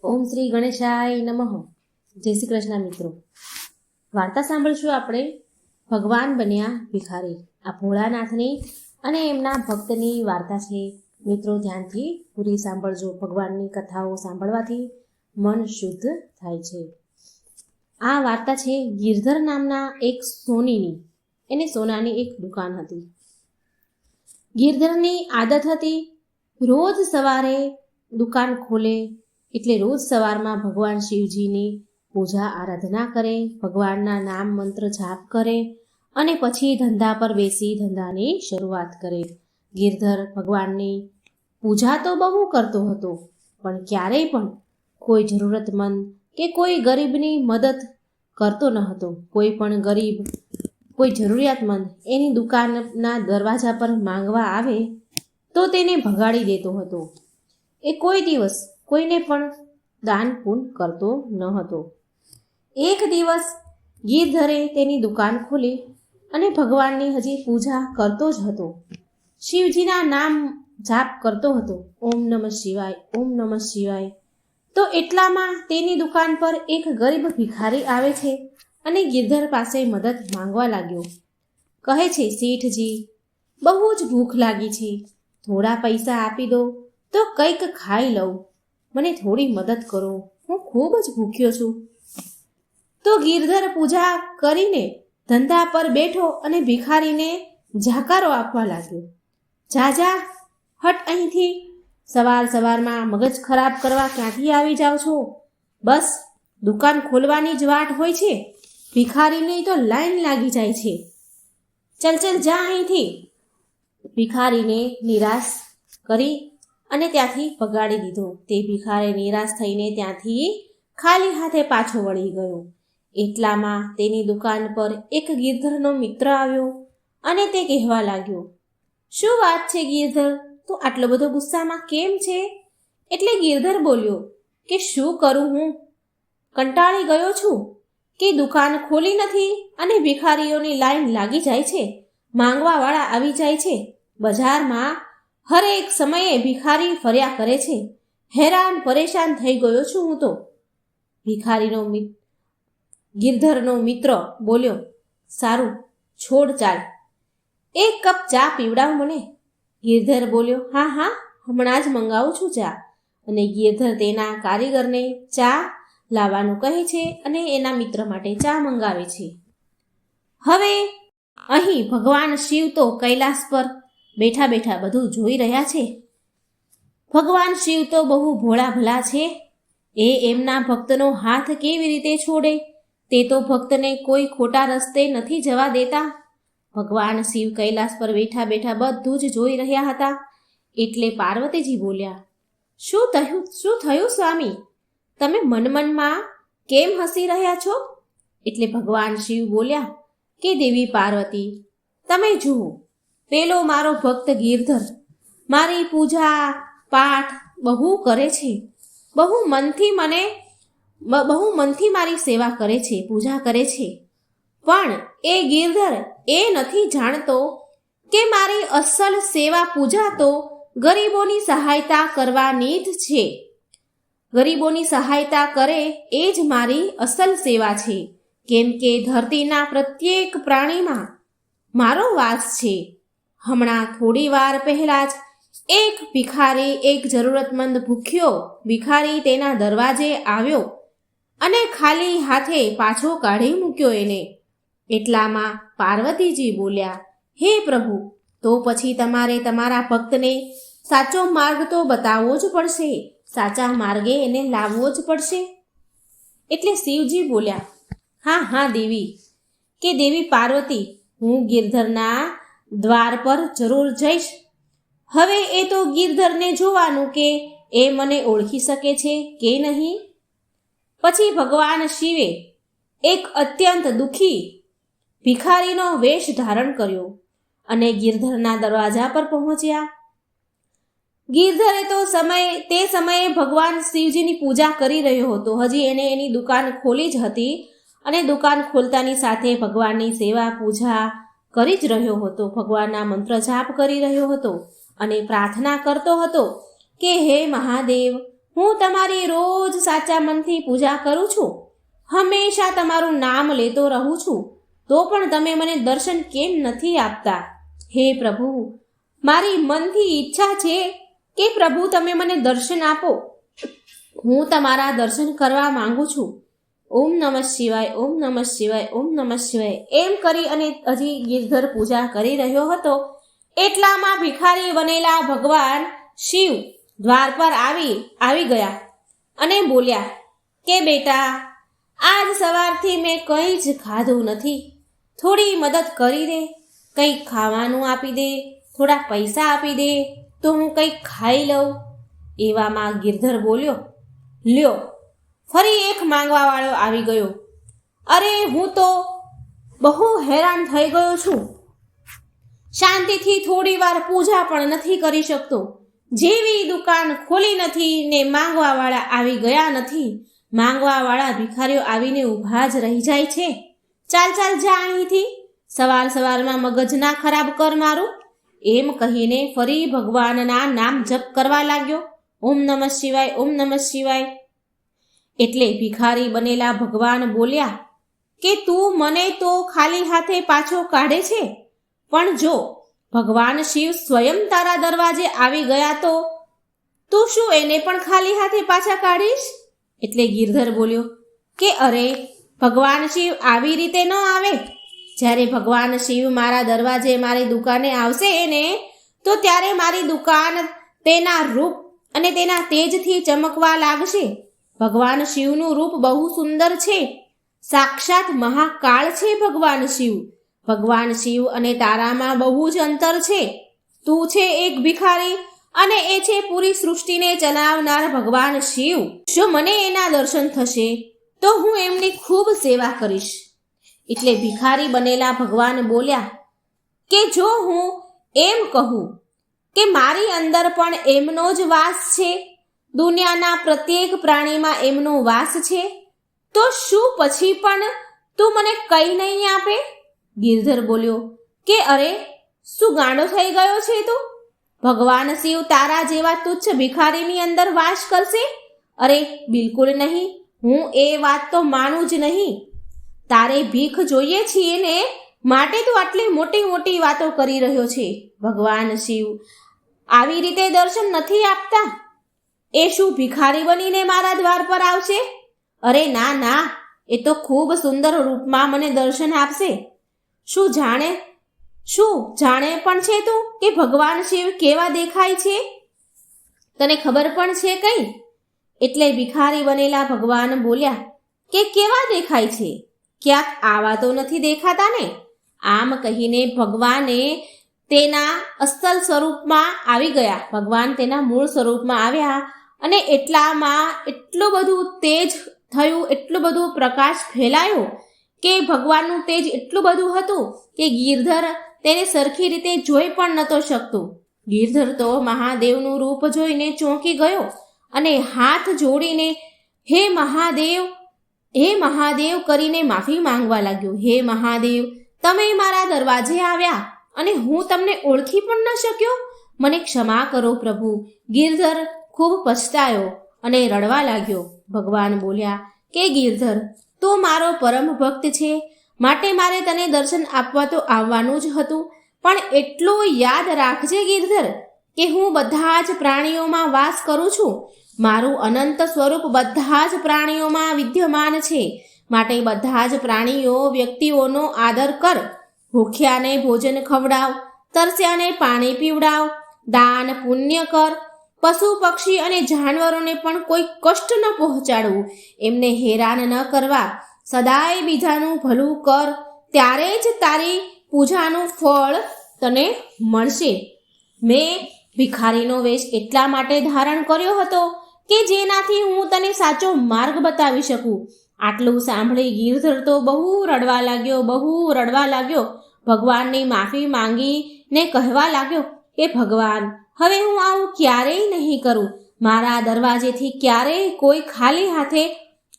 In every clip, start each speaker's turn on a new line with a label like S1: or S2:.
S1: ઓમ શ્રી ગણેશાય નમઃ. જય શ્રી કૃષ્ણ મિત્રો. વાર્તા સાંભળશું આપણે ભગવાન બન્યા ભિખારી. આ ભોળાનાથની અને એમના ભક્તની વાર્તા છે. મિત્રો ધ્યાનથી પૂરી સાંભળજો. ભગવાનની કથાઓ સાંભળવાથી મન શુદ્ધ થાય છે. આ વાર્તા છે ગિરધર નામના એક સોનીની. એને સોનાની એક દુકાન હતી. ગિરધરની આદત હતી રોજ સવારે દુકાન ખોલે એટલે રોજ સવારમાં ભગવાન શિવજીની પૂજા આરાધના કરે, ભગવાનના નામ મંત્ર જાપ કરે અને પછી ધંધા પર બેસી ધંધાની શરૂઆત કરે. ગિરધર ભગવાનની પૂજા તો બહુ કરતો હતો, પણ ક્યારેય પણ કોઈ જરૂરતમંદ કે કોઈ ગરીબની મદદ કરતો ન હતો. કોઈ પણ ગરીબ, કોઈ જરૂરિયાતમંદ એની દુકાનના દરવાજા પર માંગવા આવે તો તેને ભગાડી દેતો હતો. એ કોઈ દિવસ કોઈને પણ દાન પૂન કરતો ન હતો. એક દિવસ ગિરધરે તેની દુકાન ખોલી અને ભગવાનની હજી પૂજા કરતો જ હતો. શિવજીના નામ જાપ કરતો હતો, ઓમ નમઃ શિવાય, ઓમ નમઃ શિવાય. તો એટલામાં તેની દુકાન પર એક ગરીબ ભિખારી આવે છે અને ગિરધર પાસે મદદ માંગવા લાગ્યો. કહે છે, શેઠજી, બહુ જ ભૂખ લાગી છે, થોડા પૈસા આપી દો તો કંઈક ખાઈ લઉં. મને થોડી મદદ કરો, હું ખૂબ જ ભૂખ્યો છું. તો ગિરધર પૂજા કરીને ધંધા પર બેઠો અને ભિખારીને જાકારો આપવા લાગ્યો. જા જા, હટ અહીંથી. સવાર સવારમાં મગજ ખરાબ કરવા ક્યાંથી આવી જાઓ છો? બસ દુકાન ખોલવાની જ વાટ હોય છે, ભિખારીની તો લાઈન લાગી જાય છે. ચલ ચલ જા અહીંથી. ભિખારીને નિરાશ કરી અને ત્યાંથી ભગાડી દીધો. તે ભિખારી નિરાશ થઈને ત્યાંથી ખાલી હાથે પાછો વળી ગયો. એટલામાં તેની દુકાન પર એક ગિરધરનો મિત્ર આવ્યો અને તે કહેવા લાગ્યો, શું વાત છે ગિરધર, તું આટલો બધો ગુસ્સામાં કેમ છે? એટલે ગિરધર બોલ્યો કે શું કરું, હું કંટાળી ગયો છું કે દુકાન ખોલી નથી અને ભિખારીઓની લાઈન લાગી જાય છે, માંગવાવાળા આવી જાય છે. બજારમાં હરેક સમયે ભિખારી ફર્યા કરે છે. હેરાન પરેશાન થઈ ગયો છું હું તો. ગિરધરનો મિત્ર બોલ્યો, સારું છોડ ચાલ, એક કપ ચા પીવડાવ મને. ગિરધર બોલ્યો, હા હા, હમણાં જ મંગાવું છું ચા. અને ગિરધર તેના કારીગરને ચા લાવવાનું કહે છે અને એના મિત્ર માટે ચા મંગાવે છે. હવે અહીં ભગવાન શિવ તો કૈલાસ પર બેઠા બેઠા બધું જોઈ રહ્યા છે. ભગવાન શિવ તો બહુ ભોળા ભલા છે. એ એમના ભક્તનો હાથ કેવી રીતે છોડે? તે તો ભક્તને કોઈ ખોટા રસ્તે નથી જવા દેતા. ભગવાન શિવ કૈલાસ પર બેઠા બેઠા બધું જ જોઈ રહ્યા હતા. એટલે પાર્વતીજી બોલ્યા, શું થયું સ્વામી, તમે મનમાં કેમ હસી રહ્યા છો? એટલે ભગવાન શિવ બોલ્યા કે દેવી પાર્વતી, તમે જુઓ, પેલો મારો ભક્ત ગિરધર મારી પૂજા પાઠ બહુ કરે છે, બહુ મનથી મારી સેવા કરે છે, પૂજા કરે છે. પણ એ ગિરધર એ નથી જાણતો કે મારી અસલ સેવા પૂજા તો ગરીબોની સહાયતા કરવાની જ છે. ગરીબોની સહાયતા કરે એ જ મારી અસલ સેવા છે. કેમ કે ધરતીના પ્રત્યેક પ્રાણીમાં મારો વાસ છે. હમણાં થોડી વાર પહેલા જ એક ભિખારી, એક જરૂરતમંદ ભૂખ્યો ભિખારી તેના દરવાજે આવ્યો અને ખાલી હાથે પાછો કાઢી મૂક્યો એને. એટલામાં પાર્વતીજી બોલ્યા, હે પ્રભુ, તો પછી તમારે તમારા ભક્તને સાચો માર્ગ તો બતાવવો જ પડશે, સાચા માર્ગે એને લાવવો જ પડશે. એટલે શિવજી બોલ્યા, હા હા દેવી, કે દેવી પાર્વતી, હું ગિરધરના દ્વાર પર જરૂર જઈશ. હવે એ તો ગિરધરને જોવાનું કે એ મને ઓળખી શકે છે કે નહીં. પછી ભગવાન શિવે એક અત્યંત દુઃખી ભિખારીનો વેશ ધારણ કર્યો અને ગિરધરના દરવાજા પર પહોંચ્યા. ગિરધરે તો તે સમયે ભગવાન શિવજીની પૂજા કરી રહ્યો હતો. હજી એને એની દુકાન ખોલી જ હતી અને દુકાન ખોલતાની સાથે ભગવાનની સેવા પૂજા કરી જ રહ્યો હતો. ભગવાનના મંત્ર જાપ કરી રહ્યો હતો અને પ્રાર્થના કરતો હતો કે હે મહાદેવ, હું તમારી રોજ સાચા મનથી પૂજા કરું છું, હંમેશા તમારું નામ લેતો રહું છું, તો પણ તમે મને દર્શન કેમ નથી આપતા? હે પ્રભુ, મારી મનથી ઈચ્છા છે કે પ્રભુ તમે મને દર્શન આપો. હું તમારા દર્શન કરવા માંગુ છું. ઓમ નમઃ શિવાય, ઓમ નમઃ શિવાય, ઓમ નમઃ શિવાય એમ કરી અને હજી ગિરધર પૂજા કરી રહ્યો હતો એટલામાં ભિખારી બનેલા ભગવાન શિવ દ્વાર પર આવી ગયા અને બોલ્યા કે બેટા, આજ સવારથી મેં કંઈ જ ખાધું નથી, થોડી મદદ કરી દે, કંઈક ખાવાનું આપી દે, થોડા પૈસા આપી દે તો હું કંઈક ખાઈ લઉં. એવામાં ગિરધર બોલ્યો, લ્યો, ફરી એક માંગવાવાળો આવી ગયો. અરે, હું તો બહુ હેરાન થઈ ગયો છું, શાંતિથી થોડી વાર પૂજા પણ નથી કરી શકતો. જેવી દુકાન ખોલી નથી ને માંગવાવાળા આવી ગયા નથી, માંગવાવાળા ભિખારીઓ આવીને ઊભા જ રહી જાય છે. ચાલ ચાલ જા અહીંથી, સવાર સવારમાં મગજ ના ખરાબ કર મારું. એમ કહીને ફરી ભગવાનના નામ જપ કરવા લાગ્યો. ઓમ નમઃ શિવાય, ઓમ નમઃ શિવાય. એટલે ભિખારી બનેલા ભગવાન બોલ્યા કે તું મને તો ખાલી હાથે પાછો કાઢે છે, પણ જો ભગવાન શિવ સ્વયં તારા દરવાજે આવી ગયા તો તું શું એને પણ ખાલી હાથે પાછા કાઢીશ? એટલે ગિરધર બોલ્યો કે અરે, ભગવાન શિવ આવી રીતે ન આવે. જ્યારે ભગવાન શિવ મારા દરવાજે મારી દુકાને આવશે ને તો ત્યારે મારી દુકાન તેના રૂપ અને તેના તેજથી ચમકવા લાગશે. ભગવાન શિવનું રૂપ બહુ સુંદર છે, સાક્ષાત મહાકાળ છે ભગવાન શિવ. ભગવાન શિવ અને તારામાં બહુ જ અંતર છે. તું છે એક ભિખારી અને એ છે પૂરી સૃષ્ટિને ચલાવનાર ભગવાન શિવ. જો મને એના દર્શન થશે તો હું એમની ખૂબ સેવા કરીશ. એટલે ભિખારી બનેલા ભગવાન બોલ્યા કે જો હું એમ કહું કે મારી અંદર પણ એમનો જ વાસ છે, દુનિયાના પ્રત્યેક પ્રાણીમાં એમનો વાસ છે, તો શું પછી પણ તું મને કંઈ નહીં આપે? ગિરધર બોલ્યો કે અરે, શું ગાંડો થઈ ગયો છે તું? ભગવાન શિવ તારા જેવા તુચ્છ ભિખારીની અંદર વાસ કરશે? અરે બિલકુલ નહીં, હું એ વાત તો માનું જ નહીં. તારે ભીખ જોઈએ છીએ ને માટે તું આટલી મોટી મોટી વાતો કરી રહ્યો છે. ભગવાન શિવ આવી રીતે દર્શન નથી આપતા. એ શું ભિખારી બનીને મારા દ્વાર પર આવશે? અરે ના ના, એ તો ખૂબ સુંદર રૂપમાં મને દર્શન આપશે. શું જાણે પણ છે તું કે ભગવાન શિવ કેવા દેખાય છે? તને ખબર પણ છે કઈ? એટલે ભિખારી બનેલા ભગવાન બોલ્યા કે કેવા દેખાય છે? ક્યાંક આવા તો નથી દેખાતા ને? આમ કહીને ભગવાને તેના અસલ સ્વરૂપમાં આવી ગયા. ભગવાન તેના મૂળ સ્વરૂપમાં આવ્યા અને એટલામાં એટલું બધું તેજ થયું, એટલું બધું પ્રકાશ ફેલાયો કે ભગવાનનું તેજ એટલું બધું હતું કે ગિરધર તેને સરખી રીતે જોઈ પણ નહોતો શકતો. ગિરધર તો મહાદેવનું રૂપ જોઈને ચોંકી ગયો અને હાથ જોડીને હે મહાદેવ કરીને માફી માંગવા લાગ્યો. હે મહાદેવ, તમે મારા દરવાજે આવ્યા અને હું તમને ઓળખી પણ ન શક્યો, મને ક્ષમા કરો પ્રભુ. ગિરધર ખૂબ પછતાયો અને રડવા લાગ્યો. ભગવાન બોલ્યા કે ગિરધર, તું મારો પરમ ભક્ત છે, માટે મારે તને દર્શન આપવા તો આવવાનું જ હતું, પણ એટલું યાદ રાખજે ગિરધર કે હું બધા જ પ્રાણીઓમાં વાસ કરું છું. મારું અનંત સ્વરૂપ બધા જ પ્રાણીઓમાં વિદ્યમાન છે, માટે બધા જ વ્યક્તિઓનો આદર કર. ભૂખ્યાને ભોજન ખવડાવ, તરસ્યાને પાણી પીવડાવ, દાન પુણ્ય કર, પશુ પક્ષી અને જાનવરોને પણ કોઈ કષ્ટ ન પહોંચાડવું, એમને હેરાન ન કરવા, સદાય બીજાનું ભલું કર, ત્યારે જ તારી પૂજાનું ફળ તને મળશે. મેં ભિખારીનો વેશ એટલા માટે ધારણ કર્યો હતો કે જેનાથી હું તને સાચો માર્ગ બતાવી શકું. આટલું સાંભળી ગિરધર તો બહુ રડવા લાગ્યો. ભગવાનની માફી માંગીને કહેવા લાગ્યો કે ભગવાન, હવે હું આવું ક્યારેય નહીં કરું. મારા દરવાજેથી ક્યારેય કોઈ ખાલી હાથે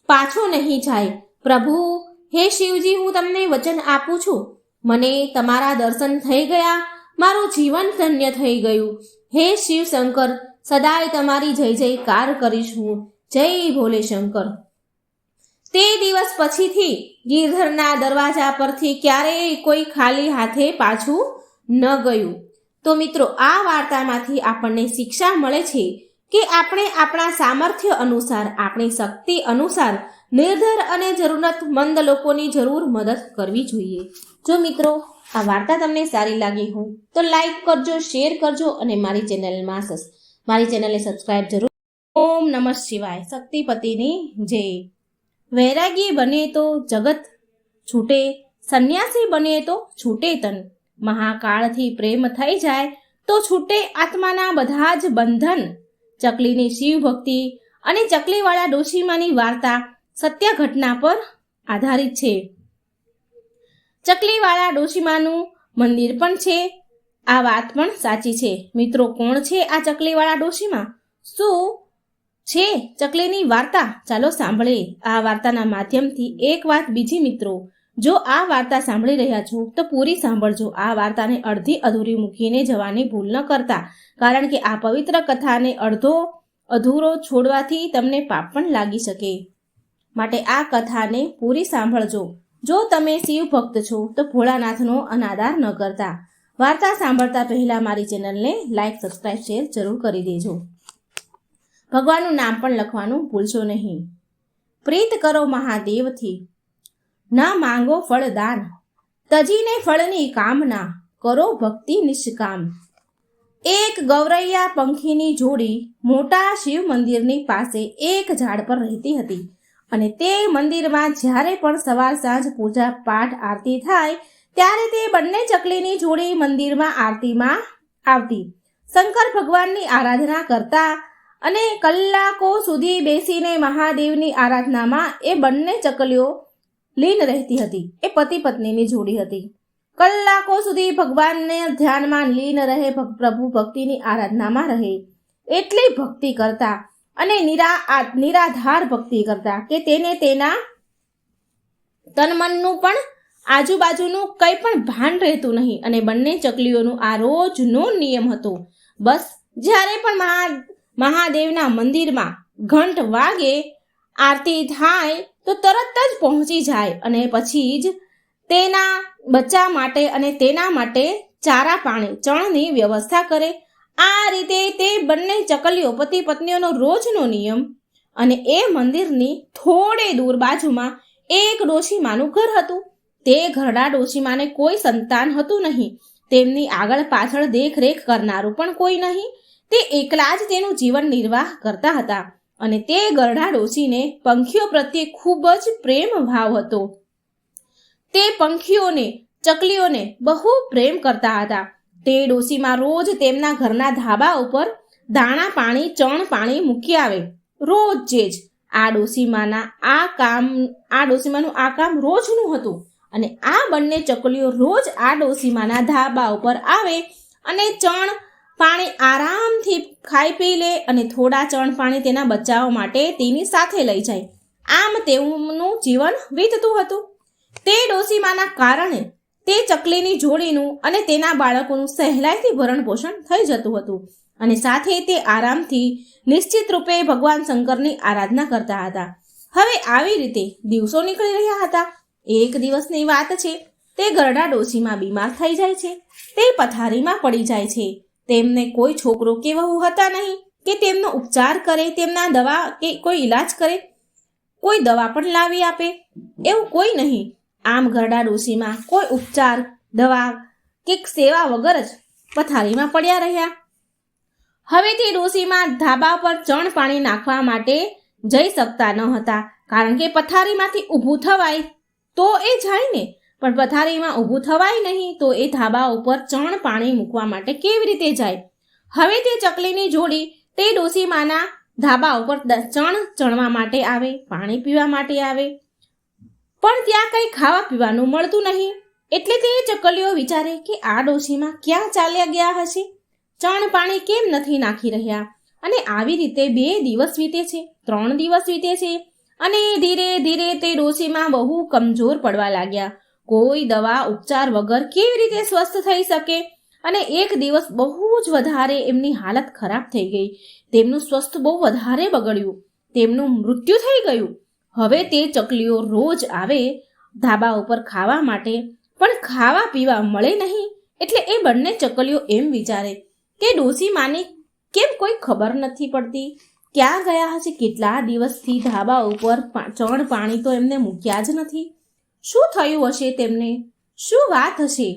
S1: પાછો નહીં જાય. પ્રભુ, હે શિવજી, હું તમને વચન આપું છું, મને તમારા દર્શન થઈ ગયા, મારું જીવન ધન્ય થઈ ગયું. હે શિવ શંકર, સદાય તમારી જય જયકાર કરીશ હું, જય ભોલે શંકર. તે દિવસ પછીથી ગિરધરના દરવાજા પરથી ક્યારેય કોઈ ખાલી હાથે પાછું ન ગયું. તો મિત્રો, આ વાર્તામાંથી આપણને શિક્ષા મળે છે કે આપણે આપણા સામર્થ્ય અનુસાર, આપણી શક્તિ અનુસાર નિર્ધર અને જરૂરતમંદ લોકોની જરૂર મદદ કરવી જોઈએ. જો મિત્રો આ વાર્તા તમને સારી લાગી હોય તો લાઈક કરજો, શેર કરજો અને મારી ચેનલને સબસ્ક્રાઇબ જરૂર. ઓમ નમઃ શિવાય. શક્તિપતિની જય. વૈરાગી બને તો જગત છૂટે, સંન્યાસી બને તો છૂટે તન. મહાકાળથી પ્રેમ થઈ જાય તો છૂટે આત્માના બધા જ બંધન. ચકલીની શિવ ભક્તિ અને ચકલીવાળા ડોશીમાની વાર્તા સત્ય ઘટના પર આધારિત છે. ચકલીવાળા ડોશીમાનું મંદિર પણ છે. આ વાત પણ સાચી છે. મિત્રો, કોણ છે આ ચકલીવાળા ડોશીમા? શું છે ચકલીની વાર્તા? ચાલો સાંભળીએ. આ વાર્તાના માધ્યમથી એક વાત બીજી મિત્રો, જો આ વાર્તા સાંભળી રહ્યા છો તો પૂરી સાંભળજો. આ વાર્તાને અડધી અધૂરી મૂકીને જવાની ભૂલ ન કરતા, કારણ કે આ પવિત્ર કથાને અધૂરો છોડવાથી તમને પાપ પણ લાગી શકે. માટે આ કથાને પૂરી સાંભળજો. જો તમે શિવ ભક્ત છો તો ભોળાનાથનો અનાદાર ન કરતા. વાર્તા સાંભળતા પહેલા મારી ચેનલને લાઈક, સબસ્ક્રાઇબ, શેર જરૂર કરી દેજો. ભગવાનનું નામ પણ લખવાનું ભૂલશો નહીં. પ્રીત કરો મહાદેવથી, ના માંગો ફળદાન, તજીને ફળની કામના, કરો ભક્તિ નિષ્કામ. એક ગૌરૈયા પંખીની જોડી મોટા શિવ મંદિરની પાસે એક ઝાડ પર રહેતી હતી. અને તે મંદિરમાં જ્યારે પણ સવાર સાંજ પૂજા પાઠ આરતી થાય ત્યારે તે બંને ચકલીની જોડી મંદિરમાં આરતીમાં આવતી, શંકર ભગવાનની આરાધના કરતા અને કલાકો સુધી બેસીને મહાદેવની આરાધનામાં એ બંને ચકલીઓ લીન રહેતી હતી. એ પતિ પત્નીની જોડી હતી. કલાકો સુધી ભગવાનને ધ્યાનમાં લીન રહે, પ્રભુ ભક્તિની આરાધનામાં રહે. એટલી ભક્તિ કરતા અને નિરાધાર ભક્તિ કરતા કે તેને તેના તનમનનું પણ આજુબાજુનું કંઈ પણ ભાન રહેતું નહીં. અને બંને ચકલીઓનું આ રોજનો નિયમ હતો. બસ જ્યારે પણ મહાદેવના મંદિરમાં ઘંટ વાગે, આરતી થાય તો તરત જ પહોંચી જાય અને પછી જ તેના બચ્ચા માટે અને તેના માટે ચારા પાણી, ચણની વ્યવસ્થા કરે. આ રીતે તે બંને ચકલીઓ પતિ પત્નીઓનો રોજનો નિયમ. અને એ મંદિરની થોડે દૂર બાજુમાં એક ડોશીમાનું ઘર હતું. તે ઘરડા ડોશીમાને કોઈ સંતાન હતું નહીં. તેમની આગળ પાછળ દેખરેખ કરનારું પણ કોઈ નહીં. તે એકલા જ તેનું જીવન નિર્વાહ કરતા હતા. અને તે ગરડા ડોશીને પંખીઓ પ્રત્યે ખૂબ જ પ્રેમ ભાવ હતો. તે પંખીઓને, ચકલીઓને બહુ પ્રેમ કરતા હતા. તે ડોશીમાં રોજ તેમના ઘરના ધાબા ઉપર દાણા પાણી, ચણ પાણી મૂકી આવે. રોજે જ આ ડોશીમાનું આ કામ રોજનું હતું. અને આ બંને ચકલીઓ રોજ આ ડોશીમાના ધાબા ઉપર આવે અને ચણ પાણી આરામથી ખાઈ પી લે અને થોડા ચણ પાણી તેના બચ્ચાઓ માટે તેની સાથે લઈ જાય. આમ તેમનું જીવન વીતતું હતું. તે ડોશીમાના કારણે તે ચકલીની જોડીનું અને તેના બાળકોનું સહેલાઈથી ભરણ પોષણ થઈ જતું હતું. અને સાથે તે આરામથી નિશ્ચિત રૂપે ભગવાન શંકરની આરાધના કરતા હતા. હવે આવી રીતે દિવસો નીકળી રહ્યા હતા. એક દિવસની વાત છે. તે ગરડા ડોશીમાં બીમાર થઈ જાય છે. તે પથારીમાં પડી જાય છે. તેમને કોઈ છોકરો કે વહુ હતા નહીં કે તેમનો ઉપચાર કરે, તેમના દવા કે કોઈ ઈલાજ કરે, કોઈ દવા પણ લાવી આપે, એવું કોઈ નહીં. આમ ગરડા ડોશીમાં કોઈ ઉપચાર, દવા કે સેવા વગર જ પથારીમાં પડ્યા રહ્યા. હવે તે ડોશીમાં ધાબા પર ચણ પાણી નાખવા માટે જઈ શકતા ન હતા, કારણ કે પથારીમાંથી ઊભું થવાય તો એ જાય ને, પણ પથારીમાં ઊભું થવાય નહીં તો એ ધાબા ઉપર ચણ પાણી મૂકવા માટે કેવી રીતે જાય? હવે તે ચકલીની જોડી તે ડોશીમાના ધાબા ઉપર ચણવા માટે આવે, પાણી પીવા માટે આવે, પણ ત્યાં કંઈ ખાવા પીવાનું મળતું નહીં. એટલે તે ચકલીઓ વિચારે કે આ ડોશીમાં ક્યાં ચાલ્યા ગયા હશે? ચણ પાણી કેમ નથી નાખી રહ્યા? અને આવી રીતે 2 દિવસ વીતે છે, 3 દિવસ વીતે છે અને ધીરે ધીરે તે ડોશીમાં બહુ કમજોર પડવા લાગ્યા. કોઈ દવા ઉપચાર વગર કેવી રીતે સ્વસ્થ થઈ શકે? અને એક દિવસ બહુ જ વધારે એમની હાલત ખરાબ થઈ ગઈ. તેમનું સ્વાસ્થ્ય બહુ વધારે બગડ્યું, તેમનું મૃત્યુ થઈ ગયું. હવે તે ચકલીઓ રોજ આવે ધાબા ઉપર ખાવા માટે, પણ ખાવા પીવા મળે નહીં. એટલે એ બંને ચકલીઓ એમ વિચારે કે ડોસી માને કેમ કોઈ ખબર નથી પડતી, ક્યાં ગયા હશે? કેટલા દિવસથી ધાબા ઉપર ચણ પાણી તો એમને મૂક્યા જ નથી. શું થયું હશે તેમને? શું વાત હશે?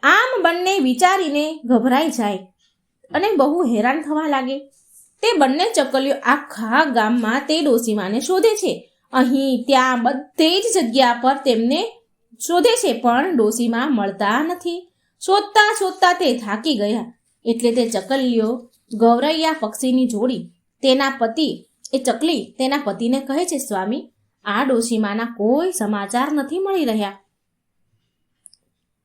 S1: આમ બંને વિચારીને ગભરાઈ જાય અને બહુ હેરાન થવા લાગે. તે બંને ચકલીઓ આખા ગામમાં તે ડોસીમાને શોધે છે. અહીં ત્યાં બધે જ જગ્યા પર તેમને શોધે છે, પણ ડોસીમા મળતા નથી. શોધતા શોધતા તે થાકી ગયા. એટલે તે ચકલીઓ ગૌરૈયા પક્ષીની જોડી તેના પતિ એ ચકલી તેના પતિને કહે છે, સ્વામી, આ ડોસીમાના કોઈ સમાચાર નથી મળી રહ્યા,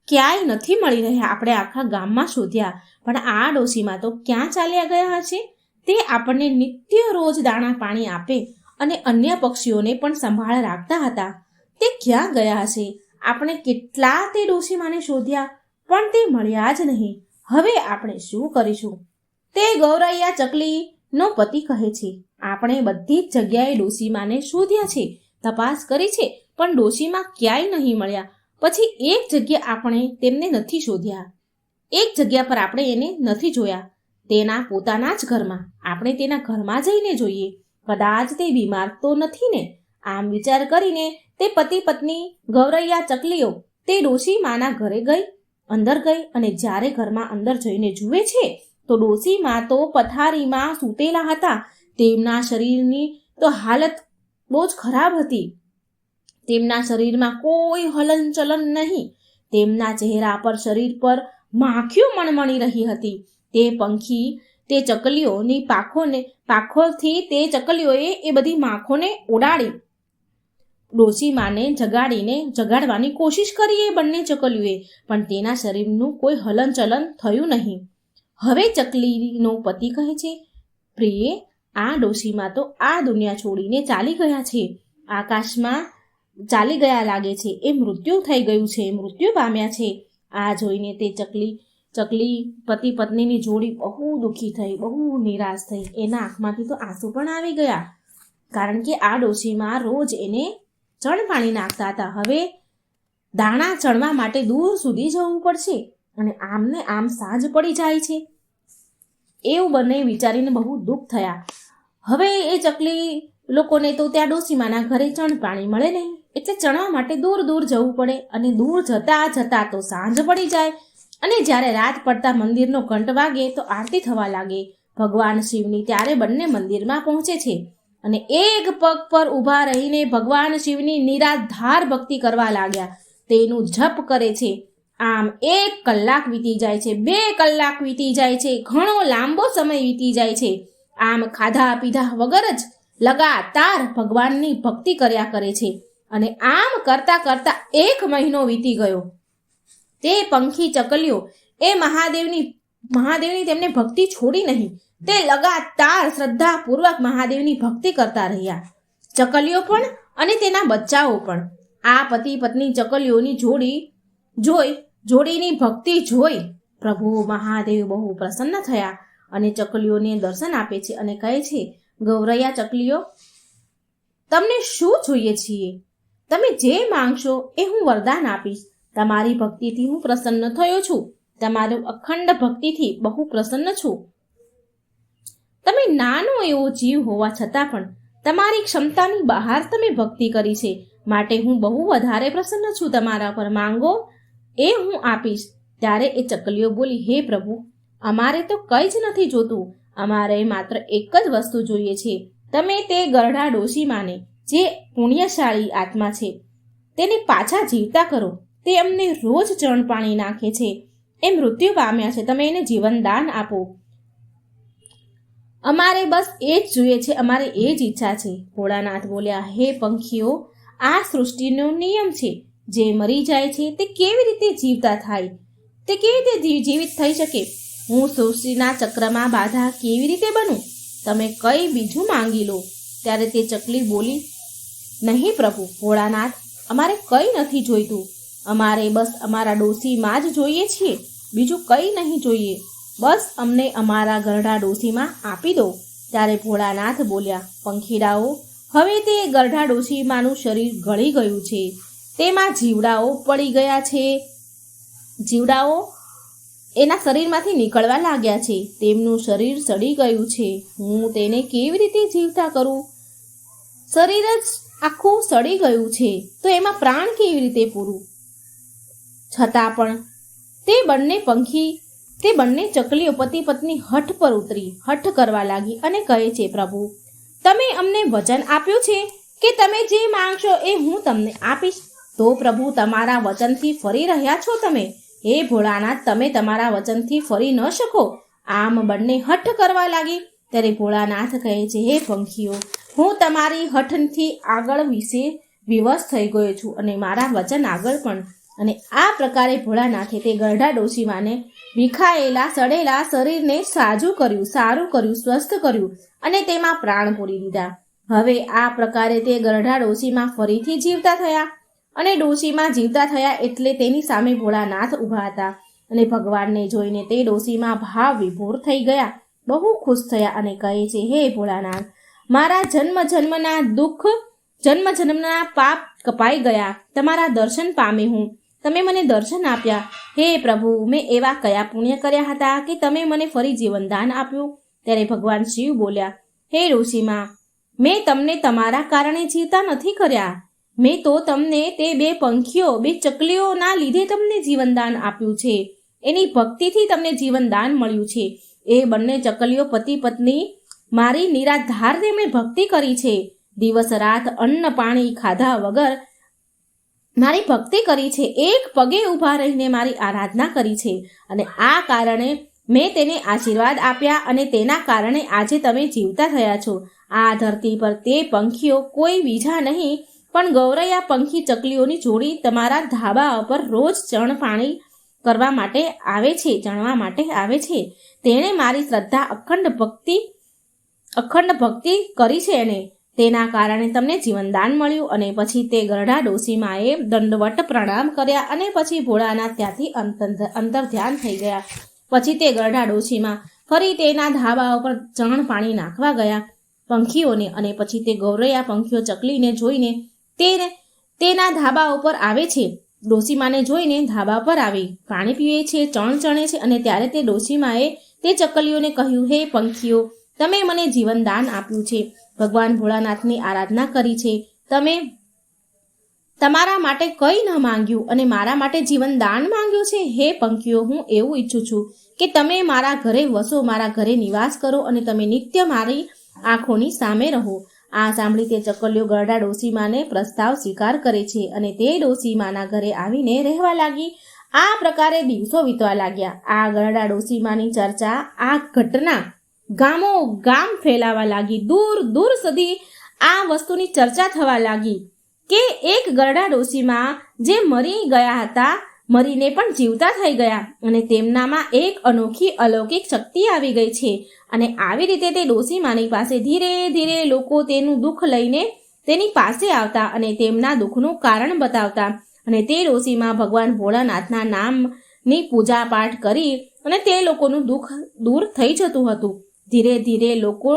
S1: ક્યાંય નથી મળી રહ્યા. આપણે આખા ગામમાં શોધ્યા, પણ આ ડોસીમા તો ક્યાં ચાલ્યા ગયા હશે? તે આપણને નિત્ય રોજ દાણા પાણી આપે અને અન્ય પક્ષીઓને પણ સંભાળ રાખતા હતા. તે ક્યાં ગયા હશે? આપણે કેટલા તે ડોસીમાને શોધ્યા, પણ તે મળ્યા જ નહીં. હવે આપણે શું કરીશું? તે ગૌરૈયા ચકલીનો પતિ કહે છે, આપણે બધી જ જગ્યાએ ડોસીમાને શોધ્યા છે, તપાસ કરી છે, પણ ડોસીમા ક્યાંય નહીં મળ્યા. પછી એક જગ્યા આપણે તેમને નથી શોધ્યા, એક જગ્યા પર આપણે એને નથી જોયા, તેના પોતાના જ ઘરમાં. આપણે તેના ઘરમાં જઈને જોઈએ, કદાચ તે બીમાર તો નથી ને? આમ વિચાર કરીને તે પતિ પત્ની ગૌરૈયા ચકલીઓ તે ડોસીમાના ઘરે ગઈ, અંદર ગઈ, અને જ્યારે ઘરમાં અંદર જઈને જુએ છે તો ડોસીમા તો પથારીમાં સૂતેલા હતા. તેમના શરીરની તો હાલત બહુ જ ખરાબ હતી. તેમના શરીરમાં કોઈ હલનચલન નહીં. તેમના ચહેરા પર, શરીર પર માખીઓ મણમણી રહી હતી. તે પંખી તે ચકલીઓની પાંખોથી તે ચકલીઓએ એ બધી માખોને ઉડાડી ડોસીમાને જગાડવાની કોશિશ કરી એ બંને ચકલીઓએ, પણ તેના શરીરનું કોઈ હલનચલન થયું નહીં. હવે ચકલીનો પતિ કહે છે, પ્રિય, આ ડોસીમા તો આ દુનિયા છોડીને ચાલી ગયા છે, આકાશમાં ચાલી ગયા લાગે છે, એ મૃત્યુ થઈ ગયું છે, મૃત્યુ પામ્યા છે. આ જોઈને તે ચકલી પતિ પત્નીની જોડી બહુ દુઃખી થઈ, બહુ નિરાશ થઈ. એના આંખમાંથી તો આંસુ પણ આવી ગયા, કારણ કે આ ડોસીમા રોજ એને ચણ પાણી નાખતા હતા. હવે દાણા ચણવા માટે દૂર સુધી જવું પડશે અને આમને આમ સાંજ પડી જાય છે. એવું બંને વિચારીને બહુ દુઃખ થયા. હવે એ ચકલી લોકોને તો ત્યાં ડોસીમાના ઘરે ચણ પાણી મળે નહીં, એટલે ચણવા માટે દૂર દૂર જવું પડે, અને દૂર જતા જતા તો સાંજ પડી જાય. અને જ્યારે રાત પડતા મંદિરનો ઘંટ વાગે તો આરતી થવા લાગે ભગવાન શિવની. ત્યારે બંને મંદિરમાં પહોંચે છે અને એક પગ પર ઊભા રહીને ભગવાન શિવની નિરાધાર ભક્તિ કરવા લાગ્યા. તેનું જપ કરે છે. આમ 1 કલાક વીતી જાય છે, 2 કલાક વીતી જાય છે, ઘણો લાંબો સમય વીતી જાય છે. આમ ખાધા પીધા વગર જ લગાતાર ભગવાનની ભક્તિ કર્યા કરે છે. અને આમ કરતા કરતા 1 મહિનો વીતી ગયો. તે પંખી ચકલીઓ એ મહાદેવની તેમને ભક્તિ છોડી નહીં. તે લગાતાર શ્રદ્ધાપૂર્વક મહાદેવની ભક્તિ કરતા રહ્યા, ચકલીઓ પણ અને તેના બચ્ચાઓ પણ. આ પતિ પત્ની ચકલીઓની જોડીની ભક્તિ જોઈ પ્રભુ મહાદેવ બહુ પ્રસન્ન થયા અને ચકલીઓને દર્શન આપે છે અને કહે છે, ગૌરૈયા ચકલીઓ, તમને શું જોઈએ છીએ? તમે જે માંગશો એ હું વરદાન આપીશ. તમારી ભક્તિથી હું પ્રસન્ન થયો છું, તમારું અખંડ ભક્તિથી બહુ પ્રસન્ન છું. તમે નાનો એવો જીવ હોવા છતાં પણ તમારી ક્ષમતાની બહાર તમે ભક્તિ કરી છે, માટે હું બહુ વધારે પ્રસન્ન છું. તમારા પર માંગો એ હું આપીશ. ત્યારે એ ચકલીઓ બોલી, હે પ્રભુ, અમારે તો કંઈ જ નથી જોતું, અમારે માત્ર એક જ વસ્તુ જોઈએ છે. તમે તે ગરડા ડોસીમાને, જે પુણ્યશાળી આત્મા છે, તેને પાછા જીવતા કરો. તે અમને રોજ ચણ પાણી નાખે છે, એ મૃત્યુ પામ્યા છે, તમે એને જીવનદાન આપો. અમારે બસ એ જ જોઈએ છે, અમારે એ જ ઈચ્છા છે. ભોળાનાથ બોલ્યા, હે પંખીઓ, આ સૃષ્ટિનો નિયમ છે, જે મરી જાય છે તે કેવી રીતે જીવતા થાય? તે કેવી રીતે જીવિત થઈ શકે? હું સૃષ્ટિના ચક્રમાં બાધા કેવી રીતે બનું? તમે કંઈ બીજું માંગી લો. ત્યારે તે ચકલી બોલી, નહીં પ્રભુ ભોળાનાથ, અમારે કંઈ નથી જોઈતું, અમારે બસ અમારા ડોસીમાં જ જોઈએ છીએ. બીજું કંઈ નહીં જોઈએ, બસ અમને અમારા ગરડા ડોશીમાં આપી દો. ત્યારે ભોળાનાથ બોલ્યા, પંખીડાઓ, હવે તે ગરડા ડોશીમાનું શરીર ગળી ગયું છે, તેમાં જીવડાઓ પડી ગયા છે, જીવડાઓ એના શરીરમાંથી નીકળવા લાગ્યા છે, તેમનું શરીર સડી ગયું છે, હું તેને કેવી રીતે જીવતા કરું? શરીર જ આખું સડી ગયું છે તો એમાં પ્રાણ કેવી રીતે પૂરું? છતાં પણ તે બંને ચકલીઓ પતિ પત્ની હઠ પર ઉતરી હઠ કરવા લાગી અને કહે છે, પ્રભુ, તમે અમને વચન આપ્યું છે કે તમે જે માંગશો એ હું તમને આપીશ, તો પ્રભુ તમારા વચનથી ફરી રહ્યા છો તમે? હે ભોળાનાથ, તમે તમારા વચનથી ફરી ન શકો. આમ બંને હઠ કરવા લાગી. ત્યારે ભોળાનાથ કહે છે, હે પંખીઓ, હું તમારી હઠથી આગળ વિશે વિવશ થઈ ગયો છું અને મારા વચન આગળ પણ. અને આ પ્રકારે ભોળાનાથે તે ગરડા ડોશીમાને વિખાયેલા સડેલા શરીરને સારું કર્યું, સ્વસ્થ કર્યું અને તેમાં પ્રાણ પૂરી દીધા. હવે આ પ્રકારે તે ગરડા ડોશીમાં ફરીથી જીવતા થયા અને ડોશીમાં જીવતા થયા એટલે તેની સામે ભોળાનાથ ઊભા હતા અને ભગવાનને જોઈને તે ડોશીમાં ભાવ વિભોર થઈ ગયા, બહુ ખુશ થયા અને કહે છે, હે ભોળાનાથ, મારા જન્મ જન્મના પાપ કપાઈ ગયા, તમારા દર્શન પામી હું, તમે મને દર્શન આપ્યા. હે પ્રભુ, મેં એવા કયા પુણ્ય કર્યા હતા કે તમે મને ફરી જીવનદાન આપ્યું? ત્યારે ભગવાન શિવ બોલ્યા, હે ડોશીમા, મેં તમને તમારા કારણે જીવતા નથી કર્યા, મેં તો તમને તે 2 પંખીઓ 2 ચકલીઓના લીધે તમને જીવનદાન આપ્યું છે. એની ભક્તિથી તમને જીવનદાન મળ્યું છે. એ બંને ચકલીઓ પતિ પત્ની મારી નિરાધાર તેમણે ભક્તિ કરી છે, દિવસ રાત અન્ન પાણી ખાધા વગર મારી ભક્તિ કરી છે, એક પગે ઊભા રહીને મારી આરાધના કરી છે અને આ કારણે મેં તેને આશીર્વાદ આપ્યા અને તેના કારણે આજે તમે જીવતા થયા છો. આ ધરતી પર તે પંખીઓ કોઈ બીજા નહીં પણ ગૌરૈયા પંખી ચકલીઓની જોડી તમારા ધાબા પર રોજ ચણ પાણી કરવા માટે આવે છે, ચણવા માટે આવે છે. તેણે મારી શ્રદ્ધા અખંડ ભક્તિ કરી છે અને તેના કારણે તમને જીવનદાન મળ્યું. અને પછી તે ગરડા ડોશીમાએ દંડવટ પ્રણામ કર્યા અને પછી ભોળાનાથ ત્યાંથી અંતર ધ્યાન થઈ ગયા. પછી તે ગરડા ડોશીમા ફરી તેના ધાબા ઉપર ચણ પાણી નાખવા ગયા પંખીઓને અને પછી તે ગૌરૈયા પંખીઓ ચકલીને જોઈને તેના ધાબા ઉપર આવે છે. ડોશીમાને જોઈને ધાબા પર આવી પાણી પીવે છે, ચણ ચણે છે અને ત્યારે તે ડોશીમાએ તે ચકલીઓને કહ્યું, હે પંખીઓ, તમે મને જીવનદાન આપ્યું છે, ભગવાન ભોળાનાથની આરાધના કરી છે, તમે તમારા માટે કંઈ ન માંગ્યું અને મારા માટે જીવનદાન માંગ્યું છે. હે પંખીઓ, હું એવું ઈચ્છું છું કે તમે મારા ઘરે વસો, મારા ઘરે નિવાસ કરો અને તમે નિત્ય મારી આંખોની સામે રહો. આ સાંભળી તે ચકલીઓ ગરડા ડોશીમાને પ્રસ્તાવ સ્વીકાર કરે છે અને તે ડોશીમાના ઘરે આવીને રહેવા લાગી. આ પ્રકારે દિવસો વીતવા લાગ્યા. આ ગરડા ડોશીમાની ચર્ચા, આ ઘટના ગામો ગામ ફેલાવા લાગી. દૂર દૂર સુધી આ વસ્તુની ચર્ચા થવા લાગી કે એક ગરડા ડોશીમા જે મરી ગયા હતા, મરીને પણ જીવતા થઈ ગયા અને તેમનામાં એક અનોખી અલૌકિક શક્તિ આવી ગઈ છે. અને આવી રીતે તે ડોશીમાની પાસે ધીરે ધીરે લોકો તેનું દુઃખ લઈને તેની પાસે આવતા અને તેમના દુઃખનું કારણ બતાવતા અને તે ડોશીમા ભગવાન ભોળાનાથના નામની પૂજા પાઠ કરી અને તે લોકોનું દુઃખ દૂર થઈ જતું હતું. ધીરે ધીરે લોકો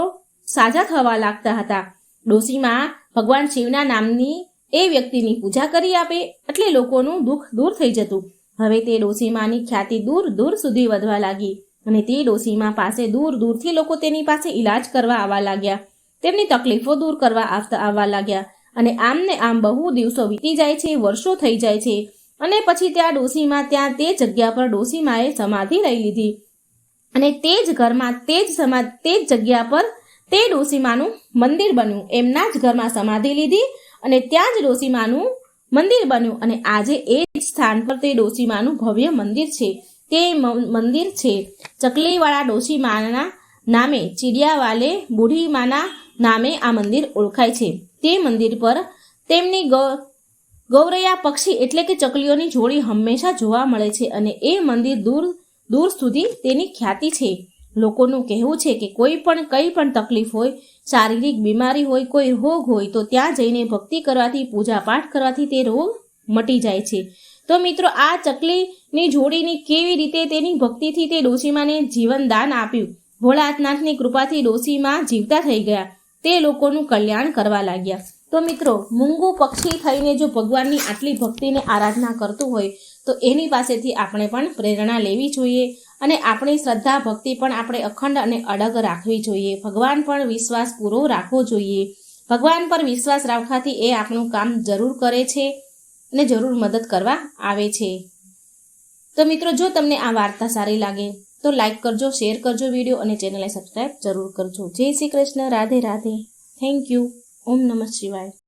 S1: સાજા થવા લાગતા હતા. ડોશીમા ભગવાન શિવના નામની એ વ્યક્તિની પૂજા કરી આપે એટલે લોકોનું દુઃખ દૂર થઈ જતું. હવે તે ડોશીમાની ખ્યાતિ દૂર દૂર સુધી વધવા લાગી અને તે ડોશીમા પાસે દૂર દૂરથી લોકો તેની પાસે ઈલાજ કરવા આવવા લાગ્યા, તેમની તકલીફો દૂર કરવા આવવા લાગ્યા. અને આમને આમ બહુ દિવસો વીતી જાય છે, વર્ષો થઈ જાય છે અને પછી ત્યાં ડોશીમા ત્યાં તે જગ્યા પર ડોશીમાએ સમાધિ લઈ લીધી અને તે જ ઘરમાં તે જ જગ્યા પર તે ડોશીમાનું મંદિર બન્યું. એમના જ ઘરમાં સમાધિ લીધી અને ત્યાં જ ડોશીમાનું મંદિર બન્યું અને આજે એ જ સ્થાન પર તે ડોશીમાનું ભવ્ય મંદિર છે. તે મંદિર છે ચકલીવાળા ડોશીમાના નામે, ચીડિયાવાલે બુઢીમાના નામે આ મંદિર ઓળખાય છે. તે મંદિર પર તેમની ગૌરૈયા પક્ષી એટલે કે ચકલીઓની જોડી હંમેશા જોવા મળે છે અને એ મંદિર દૂર દૂર સુધી તેની ખ્યાતિ છે. લોકોનું કહેવું છે કે કંઈ પણ તકલીફ હોય, શારીરિક બીમારી હોય, કોઈ રોગ હોય તો ત્યાં જઈને ભક્તિ કરવાથી, પૂજા પાઠ કરવાથી તે રોગ મટી જાય છે. તો મિત્રો આ ચકલીની જોડીની કેવી રીતે તેની ભક્તિથી તે ડોશીમાને જીવન દાન આપ્યું. ભોળાનાથની કૃપાથી ડોશીમાં જીવતા થઈ ગયા. તે લોકોનું કલ્યાણ કરવા લાગ્યા. તો મિત્રો મૂંગું પક્ષી થઈને જો ભગવાનની આટલી ભક્તિને આરાધના કરતું હોય તો એની પાસેથી આપણે પણ પ્રેરણા લેવી જોઈએ અને આપણી શ્રદ્ધા ભક્તિ પણ આપણે અખંડ અને અડગ રાખવી જોઈએ. ભગવાન પણ વિશ્વાસ પૂરો રાખવો જોઈએ. ભગવાન પર વિશ્વાસ રાખવાથી એ આપણું કામ જરૂર કરે છે અને જરૂર મદદ કરવા આવે છે. તો મિત્રો જો તમને આ વાર્તા સારી લાગે તો લાઈક કરજો, શેર કરજો વિડીયો અને ચેનલને સબસ્ક્રાઈબ જરૂર કરજો. જય શ્રી કૃષ્ણ. રાધે રાધે. Thank you. ઓમ નમઃ શિવાય.